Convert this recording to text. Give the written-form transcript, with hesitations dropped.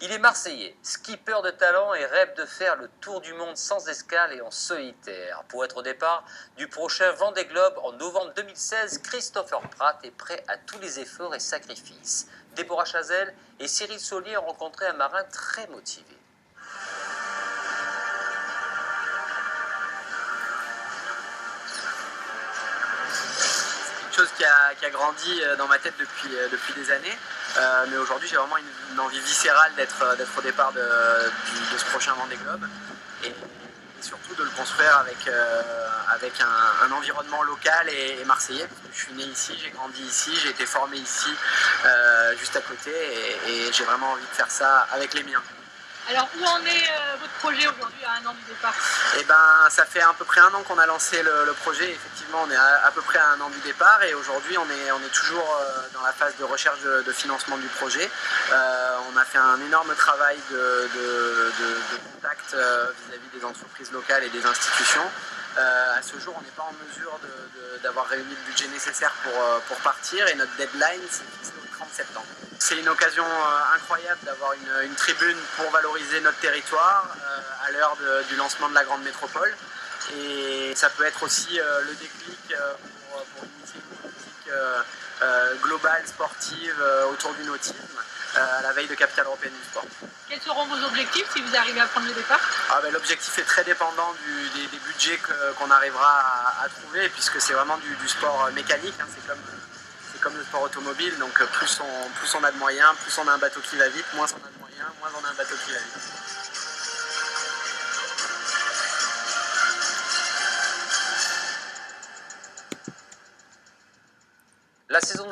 Il est marseillais, skipper de talent et rêve de faire le tour du monde sans escale et en solitaire. Pour être au départ du prochain Vendée Globe en novembre 2016, Christopher Pratt est prêt à tous les efforts et sacrifices. Déborah Chazelle et Cyril Saulier ont rencontré un marin très motivé. Chose qui a grandi dans ma tête depuis des années. Mais aujourd'hui, j'ai vraiment une envie viscérale d'être au départ de ce prochain Vendée Globe. Et surtout de le construire avec un environnement local et marseillais. Parce que je suis né ici, j'ai grandi ici, j'ai été formé ici, juste à côté. Et j'ai vraiment envie de faire ça avec les miens. Alors, où en est votre projet aujourd'hui à un an du départ? Eh ben, ça fait à peu près un an qu'on a lancé le projet. Effectivement, on est à peu près à un an du départ et aujourd'hui, on est toujours dans la phase de recherche de financement du projet. On a fait un énorme travail de contact vis-à-vis des entreprises locales et des institutions. À ce jour, on n'est pas en mesure d'avoir réuni le budget nécessaire pour partir et notre deadline, c'est fixé au 30 septembre. C'est une occasion incroyable d'avoir une tribune pour valoriser notre territoire à l'heure du lancement de la grande métropole. Et ça peut être aussi le déclic pour initier une politique globale, sportive, autour du nautisme, à la veille de capitale européenne du sport. Quels seront vos objectifs si vous arrivez à prendre le départ? L'objectif est très dépendant des budgets qu'on arrivera à trouver, puisque c'est vraiment du sport mécanique, hein, c'est comme le sport automobile, donc plus on a de moyens, plus on a un bateau qui va vite, moins on a de moyens, moins on a un bateau qui va vite. La saison